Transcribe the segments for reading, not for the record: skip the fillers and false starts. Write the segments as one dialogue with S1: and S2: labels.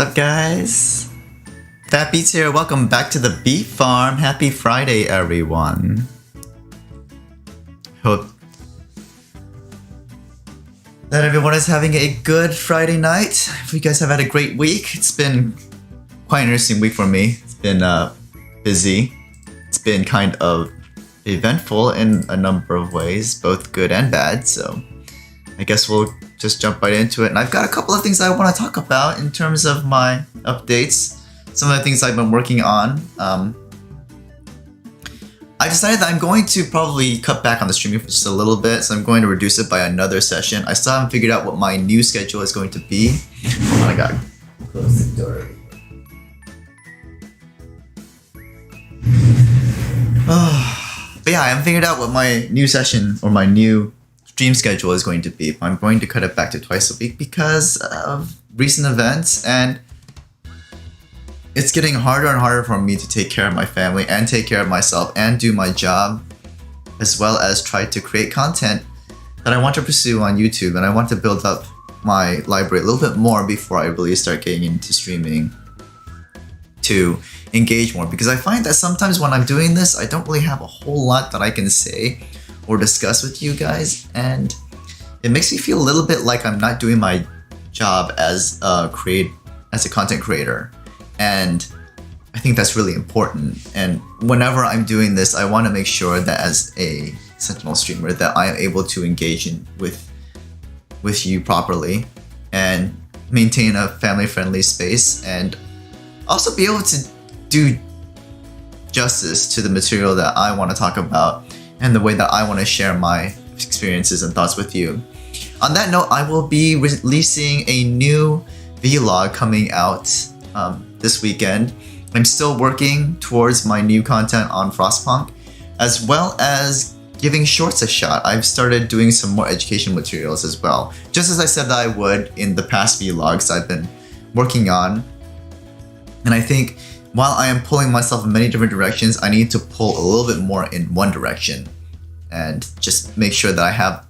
S1: What's up, guys? phatbeetz here. Welcome back to the Beef Farm. Happy Friday, everyone. Hope that everyone is having a good Friday night. If you guys have had a great week, it's been quite an interesting week for me. It's been busy. It's been kind of eventful in a number of ways, both good and bad. So I guess we'll just jump right into it. And I've got a couple of things I want to talk about in terms of my updates. Some of the things I've been working on. I decided that I'm going to probably cut back on the streaming for just a little bit, so I'm going to reduce it by another session. I still haven't figured out what my new schedule is going to be. Oh my god. Close the door. But yeah, I haven't figured out what my new session or my new stream schedule is going to be. I'm going to cut it back to twice a week because of recent events, and it's getting harder and harder for me to take care of my family and take care of myself and do my job, as well as try to create content that I want to pursue on YouTube. And I want to build up my library a little bit more before I really start getting into streaming to engage more, because I find that sometimes when I'm doing this, I don't really have a whole lot that I can say or discuss with you guys, and it makes me feel a little bit like I'm not doing my job as a content creator. And I think that's really important. And whenever I'm doing this, I want to make sure that as a Sentinel streamer that I am able to engage with you properly and maintain a family-friendly space, and also be able to do justice to the material that I want to talk about and the way that I want to share my experiences and thoughts with you. On that note, I will be releasing a new vlog coming out this weekend. I'm still working towards my new content on Frostpunk, as well as giving shorts a shot. I've started doing some more education materials as well, just as I said that I would in the past vlogs I've been working on. And I think while I am pulling myself in many different directions, I need to pull a little bit more in one direction and just make sure that I have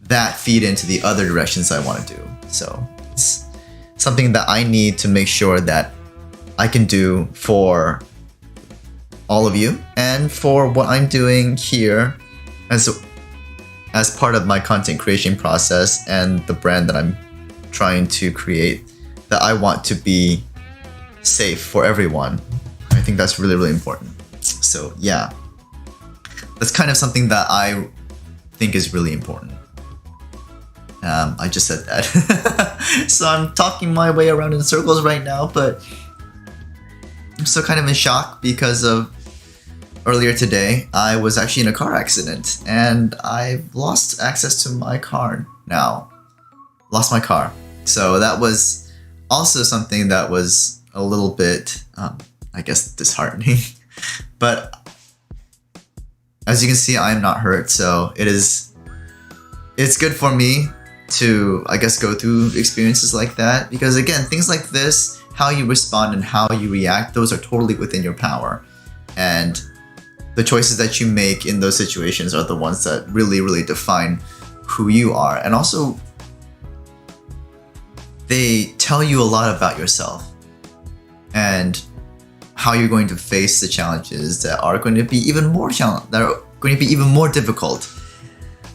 S1: that feed into the other directions I want to do. So it's something that I need to make sure that I can do for all of you and for what I'm doing here as part of my content creation process and the brand that I'm trying to create, that I want to be safe for everyone. I think that's really, really important. So yeah, that's kind of something that I think is really important. I just said that. So I'm talking my way around in circles right now, but I'm still kind of in shock because of earlier today, I was actually in a car accident and I've lost access to my car now. Lost my car. So that was also something that was a little bit, I guess, disheartening. But as you can see, I am not hurt, so it's good for me to, I guess, go through experiences like that, because again, things like this, how you respond and how you react, those are totally within your power. And the choices that you make in those situations are the ones that really, really define who you are. And also, they tell you a lot about yourself and how you're going to face the challenges that are going to be even more difficult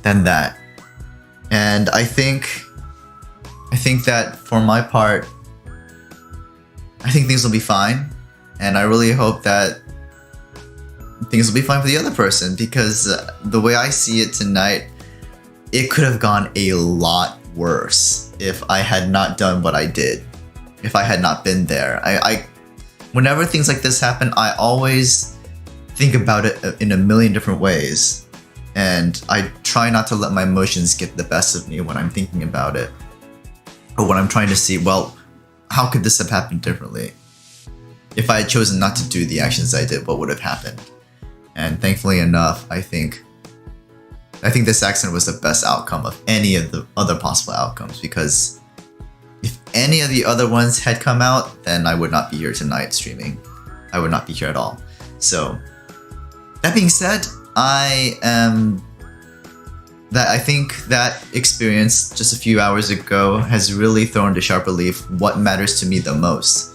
S1: than that. And I think that for my part, I think things will be fine, and I really hope that things will be fine for the other person, because the way I see it tonight, it could have gone a lot worse if I had not done what I did, if I had not been there. Whenever things like this happen, I always think about it in a million different ways, and I try not to let my emotions get the best of me when I'm thinking about it, or when I'm trying to see, well, how could this have happened differently? If I had chosen not to do the actions I did, what would have happened? And thankfully enough, I think this accident was the best outcome of any of the other possible outcomes, because if any of the other ones had come out, then I would not be here tonight streaming. I would not be here at all. So that being said, I am that I think that experience just a few hours ago has really thrown into sharp relief what matters to me the most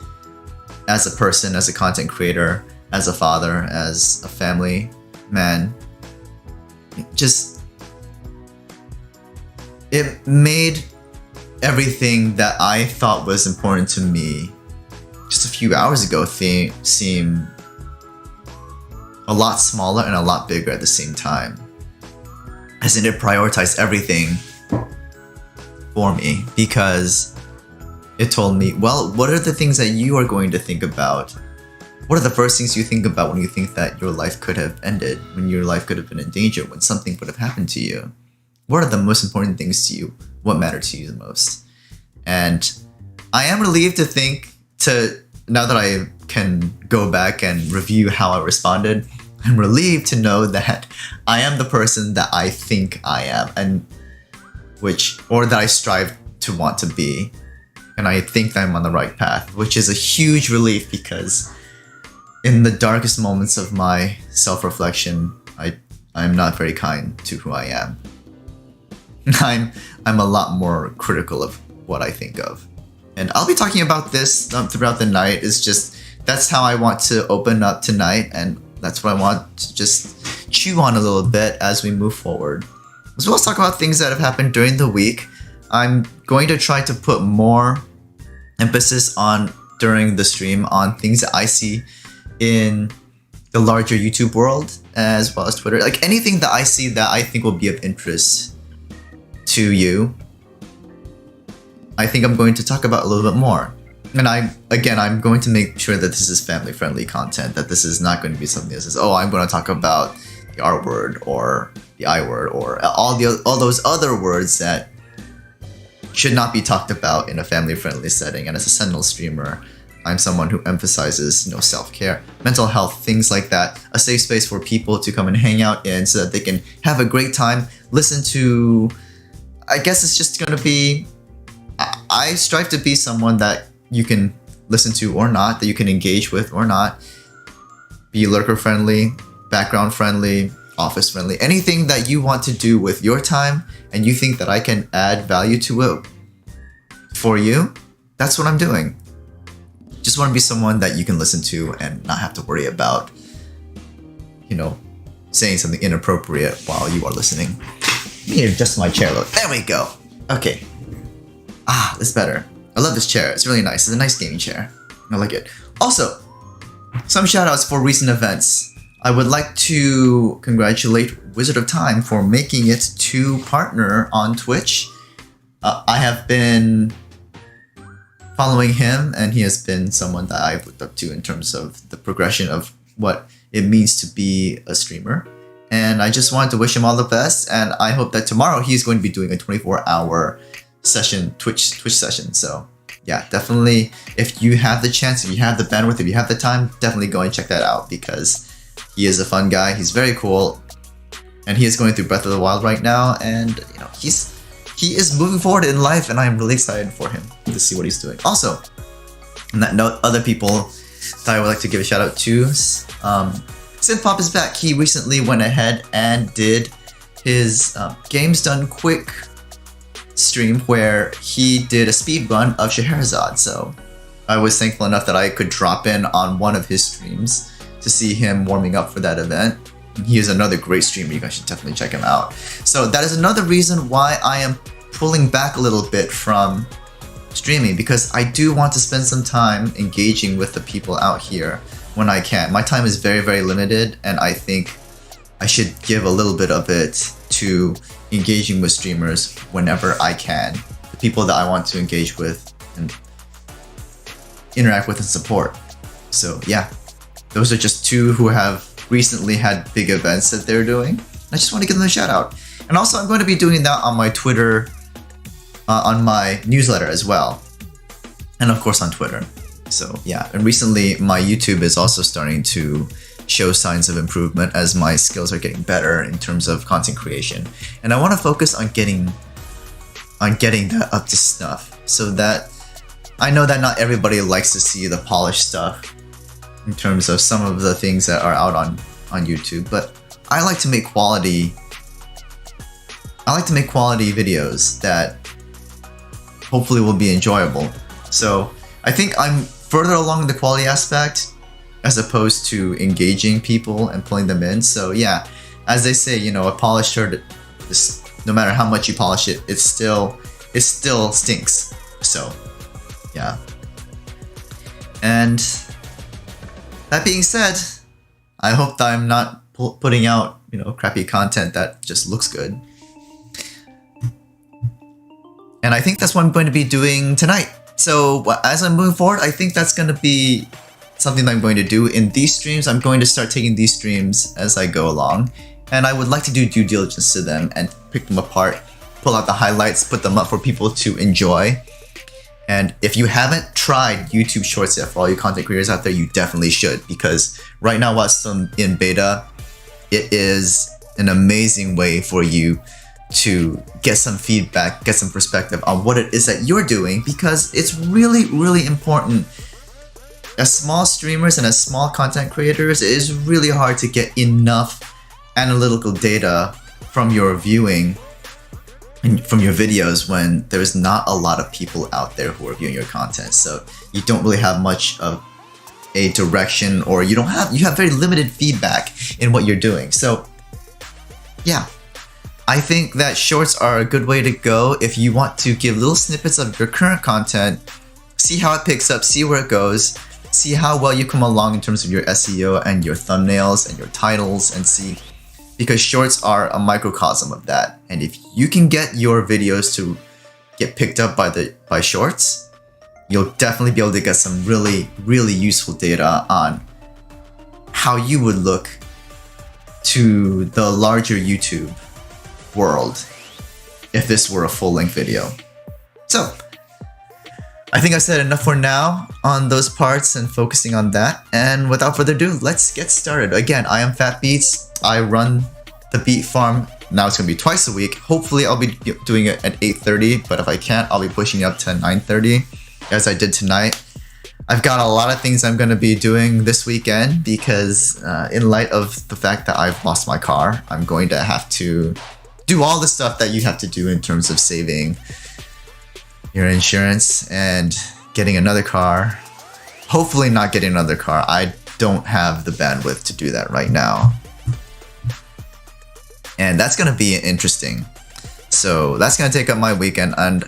S1: as a person, as a content creator, as a father, as a family man. It made everything that I thought was important to me just a few hours ago seem a lot smaller and a lot bigger at the same time. As in, it prioritized everything for me because it told me, well, what are the things that you are going to think about? What are the first things you think about when you think that your life could have ended, when your life could have been in danger, when something would have happened to you? What are the most important things to you? What matter to you the most? And I am relieved now that I can go back and review how I responded, I'm relieved to know that I am the person that I think I am, or that I strive to want to be. And I think that I'm on the right path, which is a huge relief because in the darkest moments of my self-reflection, I'm not very kind to who I am. I'm a lot more critical of what I think of. And I'll be talking about this throughout the night. That's how I want to open up tonight, and that's what I want to just chew on a little bit as we move forward. As well as talk about things that have happened during the week. I'm going to try to put more emphasis during the stream on things that I see in the larger YouTube world, as well as Twitter. Like anything that I see that I think will be of interest to you, I think I'm going to talk about a little bit more. And I'm going to make sure that this is family-friendly content, that this is not going to be something that says, oh, I'm going to talk about the R word or the I word or all those other words that should not be talked about in a family-friendly setting. And as a Sentinel streamer, I'm someone who emphasizes, self-care, mental health, things like that. A safe space for people to come and hang out in so that they can have a great time, listen to... I guess it's just going to be... I strive to be someone that you can listen to or not, that you can engage with or not. Be lurker-friendly, background-friendly, office-friendly. Anything that you want to do with your time and you think that I can add value to it for you, that's what I'm doing. Just want to be someone that you can listen to and not have to worry about, saying something inappropriate while you are listening. Let me adjust my chair a little. There we go. Okay. That's better. I love this chair. It's really nice. It's a nice gaming chair. I like it. Also, some shoutouts for recent events. I would like to congratulate Wizard of Time for making it to partner on Twitch. I have been following him, and he has been someone that I've looked up to in terms of the progression of what it means to be a streamer. And I just wanted to wish him all the best, and I hope that tomorrow he's going to be doing a 24-hour session, Twitch session. So yeah, definitely, if you have the chance, if you have the bandwidth, if you have the time, definitely go and check that out because he is a fun guy. He's very cool, and he is going through Breath of the Wild right now, and he is moving forward in life, and I'm really excited for him to see what he's doing. Also, on that note, other people that I would like to give a shout out to, Synthpop is back. He recently went ahead and did his Games Done Quick stream where he did a speed run of Scheherazade. So I was thankful enough that I could drop in on one of his streams to see him warming up for that event. He is another great streamer. You guys should definitely check him out. So that is another reason why I am pulling back a little bit from streaming, because I do want to spend some time engaging with the people out here when I can. My time is very, very limited, and I think I should give a little bit of it to engaging with streamers whenever I can. The people that I want to engage with and interact with and support. So yeah, those are just two who have recently had big events that they're doing. I just want to give them a shout out. And also I'm going to be doing that on my Twitter, on my newsletter as well. And of course on Twitter. So yeah, and recently my YouTube is also starting to show signs of improvement as my skills are getting better in terms of content creation. And I want to focus on getting that up to snuff, so that I know that not everybody likes to see the polished stuff in terms of some of the things that are out on YouTube, but I like to make quality I like to make quality videos that hopefully will be enjoyable. So I think I'm further along the quality aspect as opposed to engaging people and pulling them in. So yeah, as they say, a polished shirt, no matter how much you polish it, it still stinks. So yeah. And that being said, I hope that I'm not putting out, crappy content that just looks good. And I think that's what I'm going to be doing tonight. So as I'm moving forward, I think that's going to be something that I'm going to do in these streams. I'm going to start taking these streams as I go along. And I would like to do due diligence to them and pick them apart, pull out the highlights, put them up for people to enjoy. And if you haven't tried YouTube Shorts yet, for all you content creators out there, you definitely should. Because right now, while it's still in beta, it is an amazing way for you to get some feedback, get some perspective on what it is that you're doing, because it's really, really important. As small streamers and as small content creators, it is really hard to get enough analytical data from your viewing and from your videos when there's not a lot of people out there who are viewing your content. So you don't really have much of a direction, or you have very limited feedback in what you're doing. So yeah, I think that shorts are a good way to go if you want to give little snippets of your current content, see how it picks up, see where it goes, see how well you come along in terms of your SEO and your thumbnails and your titles, and see, because shorts are a microcosm of that. And if you can get your videos to get picked up by shorts, you'll definitely be able to get some really, really useful data on how you would look to the larger YouTube world if this were a full-length video. So I think I've said enough for now on those parts and focusing on that. And without further ado, let's get started. Again, I am phatbeetz. I run the beat farm. Now it's going to be twice a week. Hopefully I'll be doing it at 8:30, but if I can't, I'll be pushing it up to 9:30 as I did tonight. I've got a lot of things I'm going to be doing this weekend because in light of the fact that I've lost my car, I'm going to have to do all the stuff that you have to do in terms of saving your insurance and getting another car. Hopefully not getting another car. I don't have the bandwidth to do that right now. And that's going to be interesting. So that's going to take up my weekend, and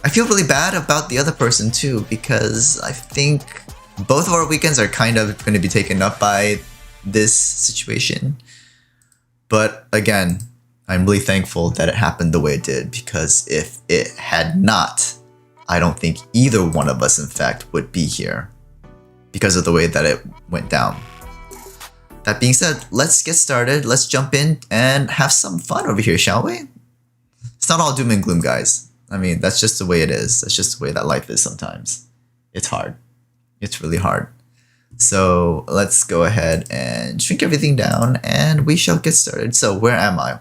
S1: I feel really bad about the other person too, because I think both of our weekends are kind of going to be taken up by this situation. But again, I'm really thankful that it happened the way it did, because if it had not, I don't think either one of us, in fact, would be here because of the way that it went down. That being said, let's get started. Let's jump in and have some fun over here, shall we? It's not all doom and gloom, guys. I mean, that's just the way it is. That's just the way that life is sometimes. It's hard. It's really hard. So let's go ahead and shrink everything down and we shall get started. So where am I?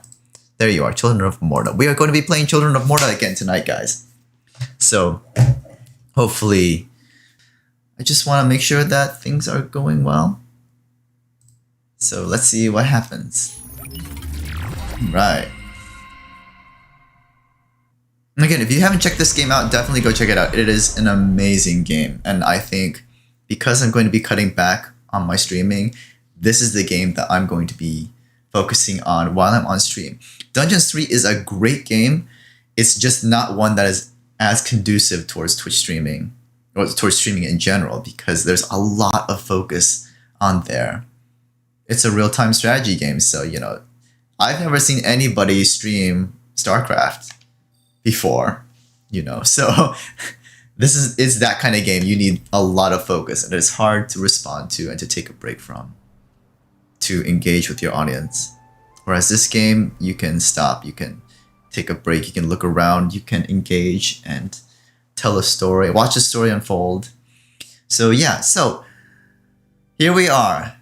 S1: There you are, Children of Morta. We are going to be playing Children of Morta again tonight, guys. So hopefully, I just want to make sure that things are going well. So let's see what happens. Right. Again, if you haven't checked this game out, definitely go check it out. It is an amazing game. And I think because I'm going to be cutting back on my streaming, this is the game that I'm going to be focusing on while I'm on stream. Dungeons 3 is a great game. It's just not one that is as conducive towards Twitch streaming, or towards streaming in general, because there's a lot of focus on there. It's a real-time strategy game, so, I've never seen anybody stream StarCraft before, so it's that kind of game. You need a lot of focus, and it's hard to respond to and to take a break from, to engage with your audience. Whereas this game, you can stop, you can take a break, you can look around, you can engage and tell a story, watch a story unfold. So yeah, so here we are.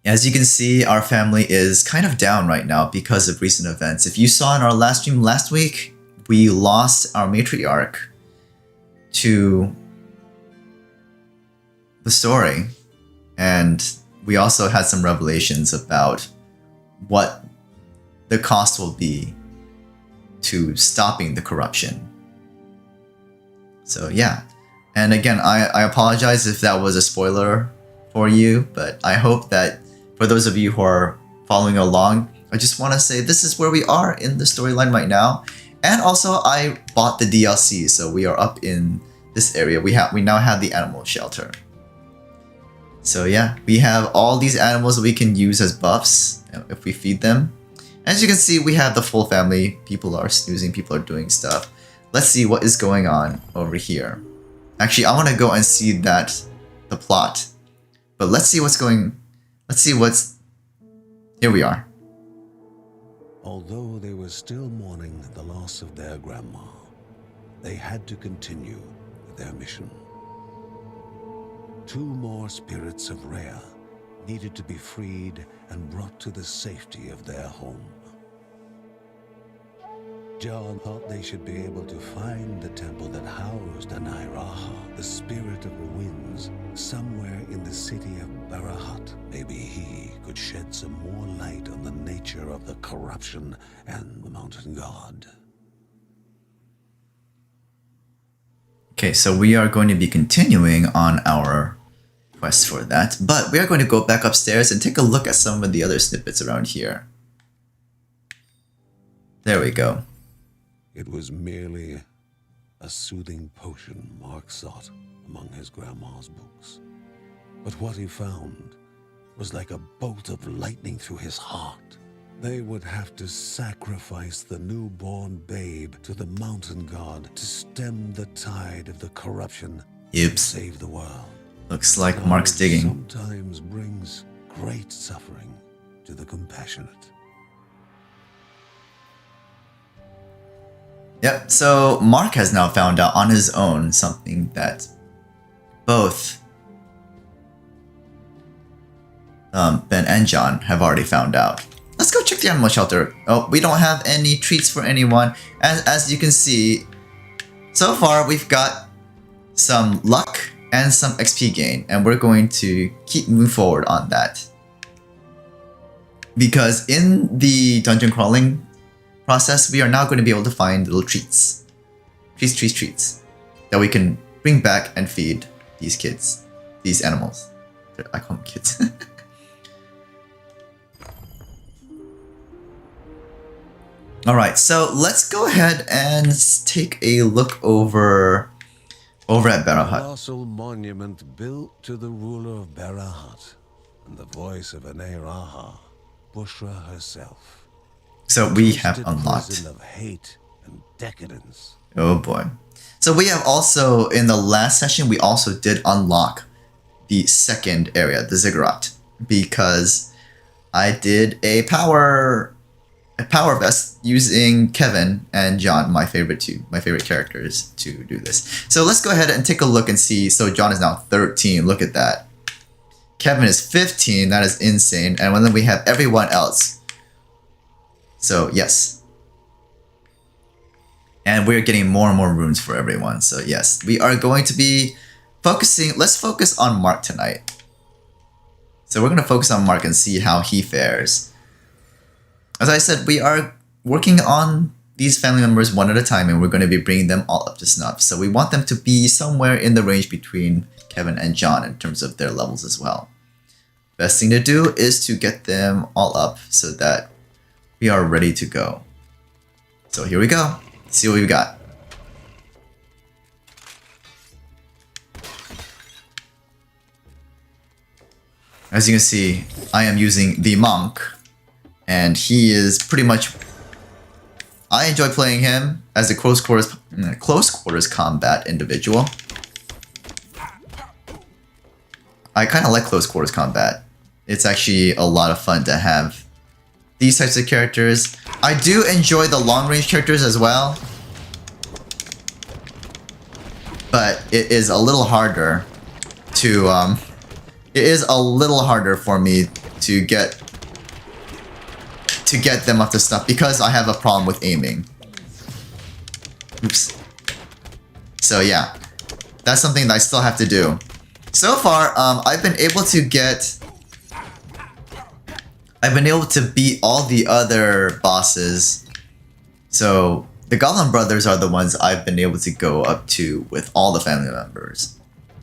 S1: As you can see, our family is kind of down right now because of recent events. If you saw in our last stream last week, we lost our matriarch to the story. And we also had some revelations about what the cost will be to stopping the corruption. So yeah. And again, I apologize if that was a spoiler for you, but I hope that for those of you who are following along, I just want to say this is where we are in the storyline right now. And also I bought the DLC, so we are up in this area. We now have the animal shelter. So yeah, we have all these animals that we can use as buffs if we feed them. As you can see, we have the full family. People are snoozing, people are doing stuff. Let's see what is going on over here. Actually, I want to go and see the plot. But let's see what's here we are.
S2: Although they were still mourning the loss of their grandma, they had to continue with their mission. 2 more spirits of Rhea needed to be freed and brought to the safety of their home. John thought they should be able to find the temple that housed Anai-Raha, the spirit of the winds, somewhere in the city of Barahut. Maybe he could shed some more light on the nature of the corruption and the mountain god.
S1: Okay, so we are going to be continuing on our quest for that, but we are going to go back upstairs and take a look at some of the other snippets around here. There we go.
S2: It was merely a soothing potion Mark sought among his grandma's books. But what he found was like a bolt of lightning through his heart. They would have to sacrifice the newborn babe to the mountain god to stem the tide of the corruption and save the world.
S1: Looks like Mark's digging.
S2: Sometimes brings great suffering to the compassionate.
S1: Yep, so Mark has now found out on his own something that both Ben and John have already found out. Let's go check the animal shelter. Oh, we don't have any treats for anyone. As you can see, so far we've got some luck and some XP gain, and we're going to keep moving forward on that. Because in the dungeon crawling process, we are now going to be able to find little treats. Treats that we can bring back and feed these kids, these animals. I call them kids. Alright, so let's go ahead and take a look over at
S2: A
S1: Barahut.
S2: colossal monument built to the ruler of Barahut, and the voice of Anai-Raha, Bushra herself.
S1: So we have
S2: Twisted
S1: unlocked.
S2: prison of hate and decadence.
S1: Oh boy. So we have also, in the last session, we also did unlock the second area, the Ziggurat, because I did a power vest using Kevin and John, my favorite characters, to do this. So let's go ahead and take a look and see. So John is now 13. Look at that. Kevin is 15. That is insane. And then we have everyone else. So yes. And we're getting more and more runes for everyone. So yes, we are going to be focusing. Let's focus on Mark tonight. So we're going to focus on Mark and see how he fares. As I said, we are working on these family members one at a time, and we're going to be bringing them all up to snuff. So we want them to be somewhere in the range between Kevin and John in terms of their levels as well. Best thing to do is to get them all up so that we are ready to go. So here we go. Let's see what we've got. As you can see, I am using the monk, and he is pretty much... I enjoy playing him as a close quarters combat individual. I kind of like close quarters combat. It's actually a lot of fun to have these types of characters. I do enjoy the long range characters as well, but it is a little harder to it is a little harder for me to get them up to stuff because I have a problem with aiming. Oops. So yeah, that's something that I still have to do. So far, I've been able to get I've been able to beat all the other bosses. So the Goblin Brothers are the ones I've been able to go up to with all the family members.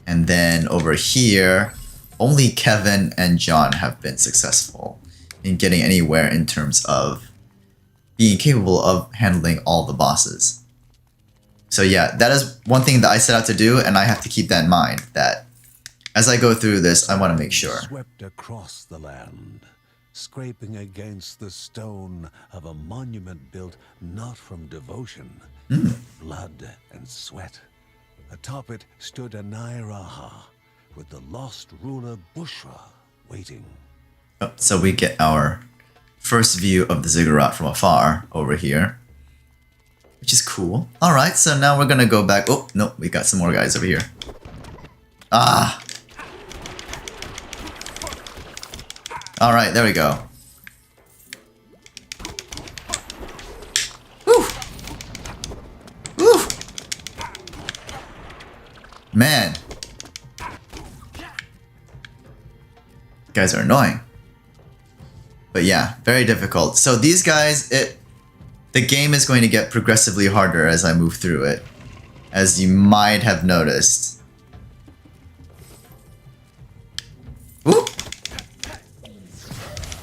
S1: And then over here, only Kevin and John have been successful in getting anywhere in terms of being capable of handling all the bosses. So yeah, that is one thing that I set out to do, and I have to keep that in mind, that as I go through this, I want to make sure.
S2: Swept across the land, scraping against the stone of a monument built not from devotion, blood and sweat. Atop it stood Anai-Raha, with the lost ruler Bushra waiting.
S1: Oh, so we get our first view of the Ziggurat from afar over here, which is cool. Alright, so now we're gonna go back. Oh, no, we got some more guys over here. Ah! Alright, there we go. Woo! Woo! Man. Guys are annoying. But yeah, very difficult. So these guys, the game is going to get progressively harder as I move through it, as you might have noticed. Woo!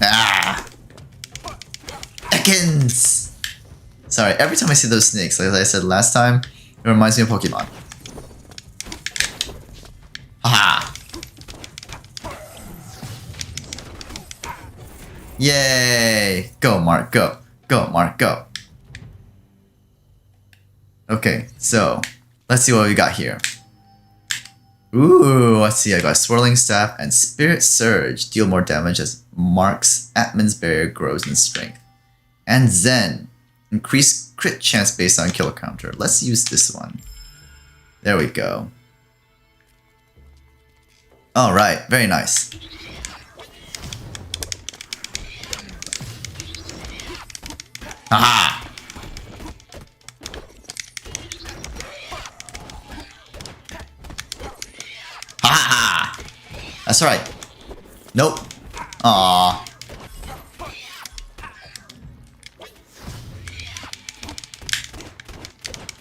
S1: Ah! Ekans! Sorry, every time I see those snakes, like I said last time, it reminds me of Pokemon. Haha! Yay! Go, Mark, go. Go, Mark, go. Okay, so let's see what we got here. Ooh, let's see. I got Swirling Staff and Spirit Surge. Deal more damage as Mark's Atman's Barrier grows in strength. And Zen. Increase crit chance based on kill counter. Let's use this one. There we go. Alright, very nice. Haha! Ha! That's right. Nope. Aww.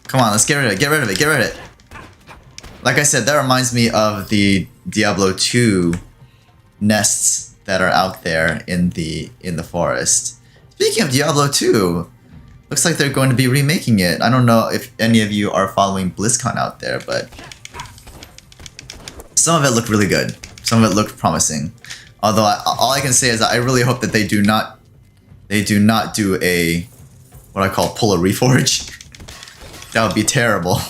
S1: Come on, let's get rid of it. Get rid of it. Get rid of it. Like I said, that reminds me of the Diablo 2 nests that are out there in the forest. Speaking of Diablo 2, looks like they're going to be remaking it. I don't know if any of you are following BlizzCon out there, but some of it looked really good. Some of it looked promising. Although all I can say is that I really hope that they do not do a what I call pull a reforge. That would be terrible.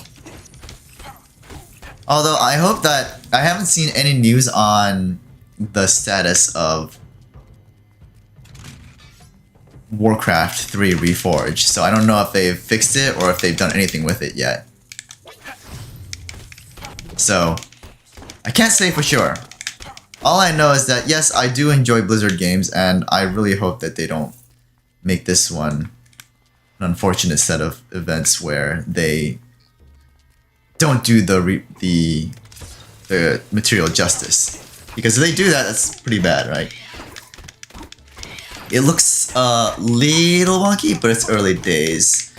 S1: Although I hope that I haven't seen any news on the status of Warcraft 3 Reforged, so I don't know if they've fixed it or if they've done anything with it yet. So I can't say for sure. All I know is that yes, I do enjoy Blizzard games, and I really hope that they don't make this one an unfortunate set of events where they don't do the material justice. Because if they do that, that's pretty bad, right? It looks a little wonky, but it's early days.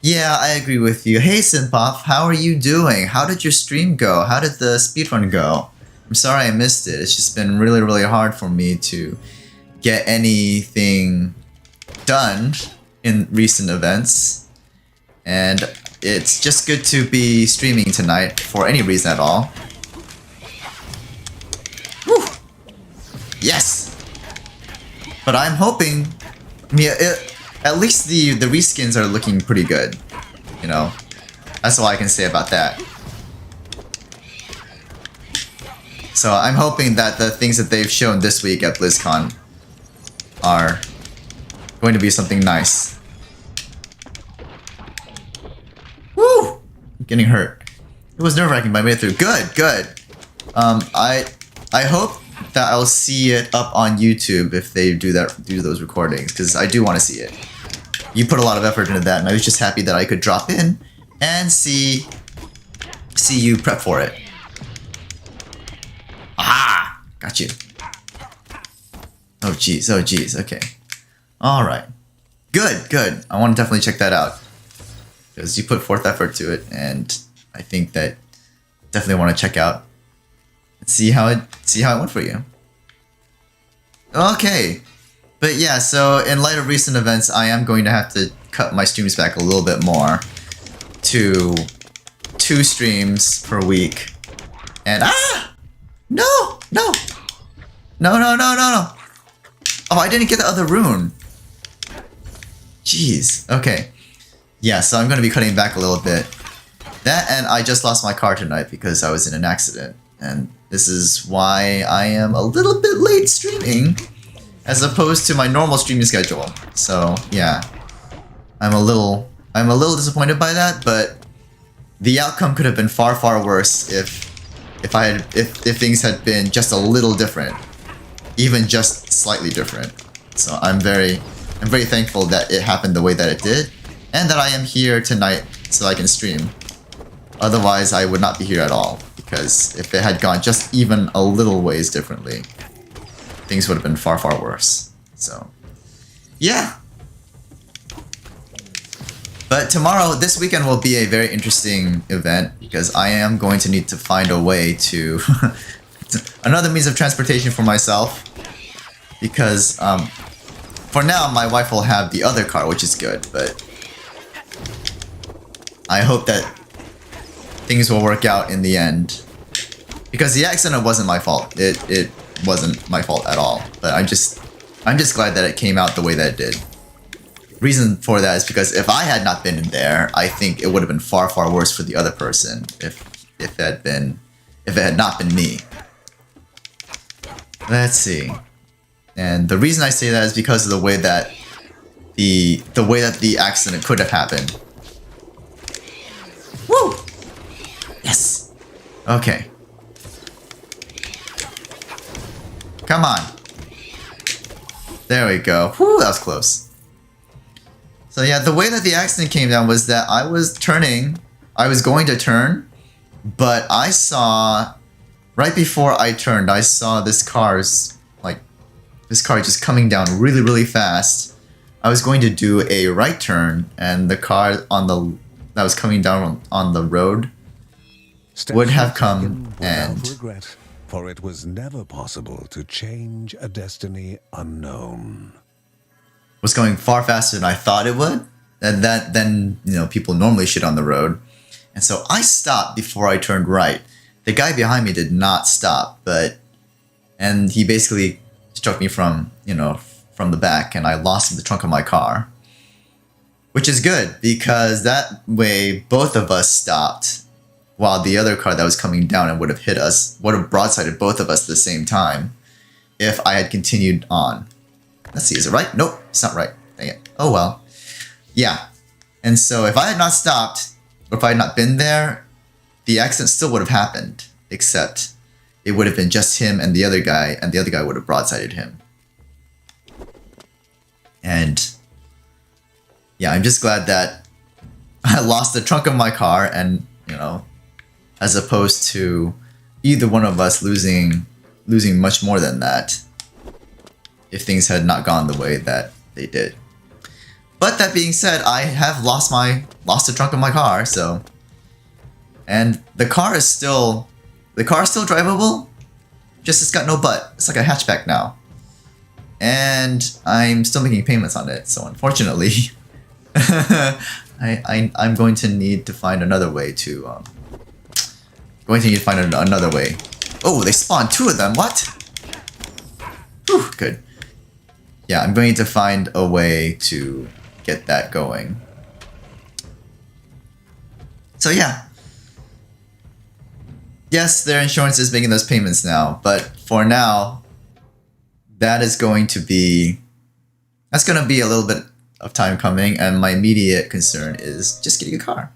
S1: Yeah, I agree with you. Hey Simpop, how are you doing? How did your stream go? How did the speedrun go? I'm sorry I missed it. It's just been really, really hard for me to get anything done in recent events. And it's just good to be streaming tonight for any reason at all. Woo! Yes! But I'm hoping, at least the reskins are looking pretty good, you know. That's all I can say about that. So I'm hoping that the things that they've shown this week at BlizzCon are going to be something nice. Woo! I'm getting hurt. It was nerve-wracking, but I made it through. Good, good. I hope that I'll see it up on YouTube if they do those recordings, because I do want to see it. You put a lot of effort into that, and I was just happy that I could drop in and see you prep for it. Aha! Got you. Oh geez, okay. Alright. Good. I want to definitely check that out. Because you put forth effort to it, and I think that definitely want to check out and see how it went for you. Okay. But yeah, so in light of recent events, I am going to have to cut my streams back a little bit more to 2 streams per week. And No! Oh, I didn't get the other rune. Jeez. Okay. Yeah, so I'm going to be cutting back a little bit. That, and I just lost my car tonight because I was in an accident. And this is why I am a little bit late streaming as opposed to my normal streaming schedule. So, yeah. I'm a little disappointed by that, but the outcome could have been far, far worse if things had been just a little different. Even just slightly different. So I'm very thankful that it happened the way that it did, and that I am here tonight so I can stream. Otherwise, I would not be here at all, because if it had gone just even a little ways differently, things would have been far, far worse. So, yeah. But tomorrow, this weekend will be a very interesting event, because I am going to need to find a way to another means of transportation for myself, because for now my wife will have the other car, which is good, but I hope that things will work out in the end, because the accident wasn't my fault. It wasn't my fault at all, but I'm just glad that it came out the way that it did. Reason for that is because if I had not been in there, I think it would have been far, far worse for the other person if it had not been me. Let's see. And the reason I say that is because of the way that the accident could have happened. Woo! Yes! Okay. Come on. There we go. Whew, that was close. So yeah, the way that the accident came down was that I was going to turn, but I saw, right before I turned, I saw this car just coming down really, really fast. I was going to do a right turn, and the car that was coming down on the road would have come and...
S2: regret, for it was never possible to change a destiny unknown.
S1: Was going far faster than I thought it would, and then people normally shit on the road, and so I stopped before I turned right. The guy behind me did not stop, and he basically struck me from the back, and I lost the trunk of my car, which is good because that way both of us stopped, while the other car that was coming down and would have hit us would have broadsided both of us at the same time if I had continued on. Let's see, is it right? Nope, it's not right. Dang it. Oh well. Yeah. And so if I had not stopped, or if I had not been there, the accident still would have happened, except it would have been just him and the other guy would have broadsided him. And yeah, I'm just glad that I lost the trunk of my car, and as opposed to either one of us losing much more than that if things had not gone the way that they did. But that being said, I have lost the trunk of my car, so, and the car is still drivable, just it's got no butt. It's like a hatchback now. And I'm still making payments on it, so unfortunately I'm going to need to find another way to another way. Oh, they spawned 2 of them. What? Whew, good. Yeah, I'm going to find a way to get that going. So yeah. Yes, their insurance is making those payments now, but for now, that's going to be a little bit of time coming, and my immediate concern is just getting a car.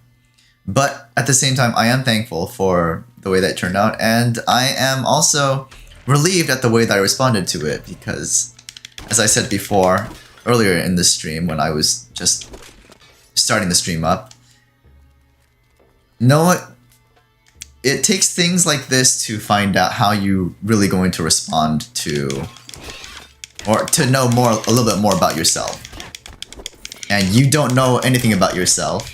S1: But at the same time, I am thankful for the way that turned out, and I am also relieved at the way that I responded to it, because as I said before, earlier in the stream when I was just starting the stream up, it takes things like this to find out how you really going to respond to or to know a little bit more about yourself. And you don't know anything about yourself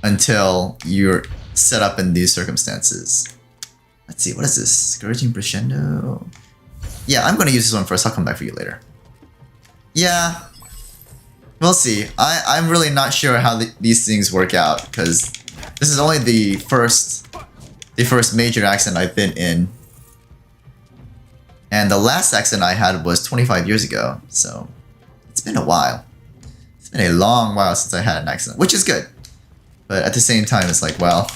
S1: until you're set up in these circumstances. Let's see, what is this? Scourging Crescendo? Yeah, I'm gonna use this one first. I'll come back for you later. Yeah, we'll see. I'm really not sure how these things work out, because this is only the first major accident I've been in. And the last accident I had was 25 years ago, so it's been a while. It's been a long while since I had an accident, which is good. But at the same time, it's like, well,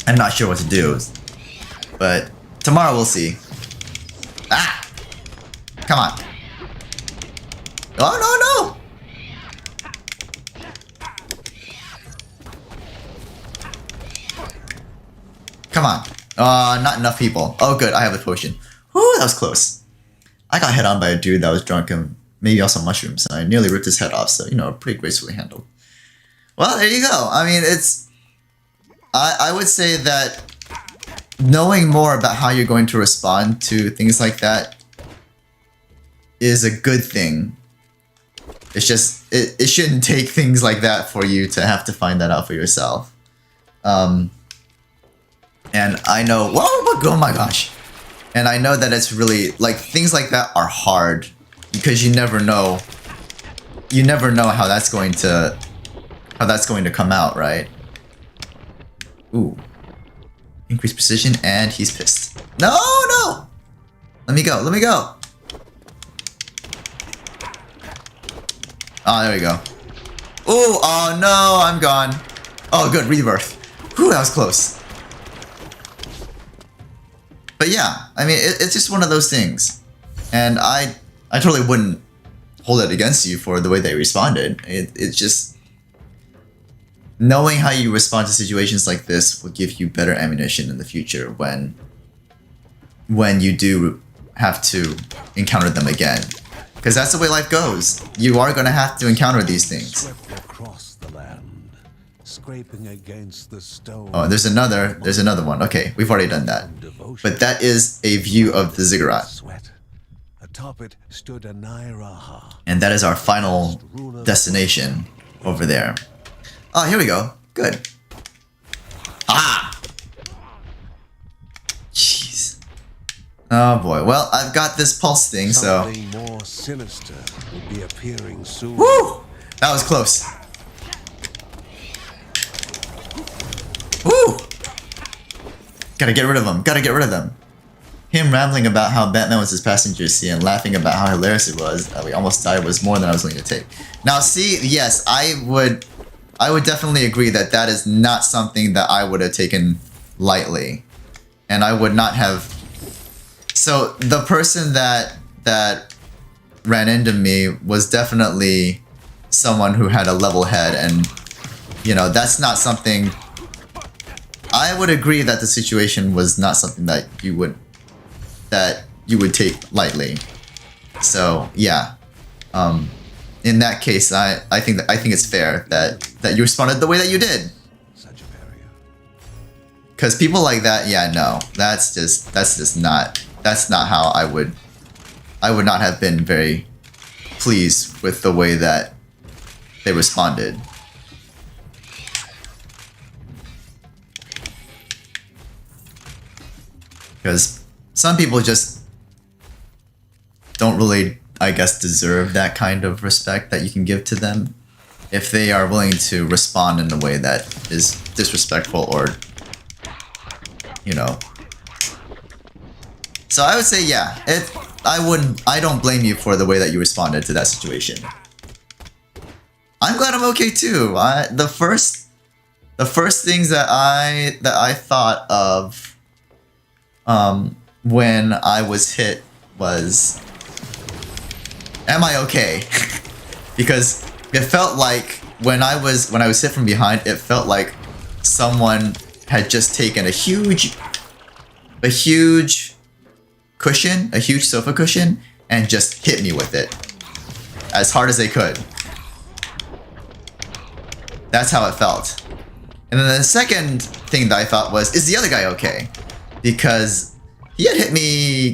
S1: I'm not sure what to do. But tomorrow we'll see. Ah! Come on. Oh, no, no! Come on. Not enough people. Oh, good. I have a potion. Whew, that was close. I got hit on by a dude that was drunk and maybe also mushrooms. And I nearly ripped his head off, so, you know, pretty gracefully handled. Well, there you go. I mean, it's... I would say that knowing more about how you're going to respond to things like that is a good thing. It's just, it shouldn't take things like that for you to have to find that out for yourself. And I know, whoa, oh my gosh. And I know that it's really, like, things like that are hard because you never know how that's going to come out, right? Ooh. Increased precision, and he's pissed. No, no! Let me go, let me go. Oh, there we go. Ooh, oh no, I'm gone. Oh, good, rebirth. Whew, that was close. But yeah, I mean, it's just one of those things. And I totally wouldn't hold it against you for the way they responded. It's just... knowing how you respond to situations like this will give you better ammunition in the future when you do have to encounter them again. Because that's the way life goes. You are going to have to encounter these things.
S2: Swept across the land, scraping against the stone.
S1: Oh, there's another one. Okay, we've already done that. But that is a view of the Ziggurat.
S2: Sweat. Atop it stood Anai-Raha.
S1: And that is our final destination over there. Oh, here we go. Good. Ah! Jeez. Oh boy. Well, I've got this pulse thing, so...
S2: something more sinister will be appearing soon.
S1: Woo! That was close. Woo! Gotta get rid of him. Gotta get rid of them. Him rambling about how Batman was his passenger seat and laughing about how hilarious it was that we almost died was more than I was willing to take. Now, see, yes, I would definitely agree that that is not something that I would have taken lightly. And I would not have... So, the person that ran into me was definitely someone who had a level head, and, you know, that's not something... I would agree that the situation was not something that you would take lightly. So, yeah. In that case, I think it's fair that you responded the way that you did.
S2: Such a barrier.
S1: Because people like that, yeah, no, that's just not how I would not have been very pleased with the way that they responded. Because some people just don't really, I guess, deserve that kind of respect that you can give to them if they are willing to respond in a way that is disrespectful or, you know. So I would say, yeah, I don't blame you for the way that you responded to that situation. I'm glad I'm okay too. The first things that I thought of when I was hit was, am I okay? Because it felt like when I was hit from behind, it felt like someone had just taken a huge cushion, a huge sofa cushion, and just hit me with it as hard as they could. That's how it felt. And then the second thing that I thought was, is the other guy okay? Because He had hit me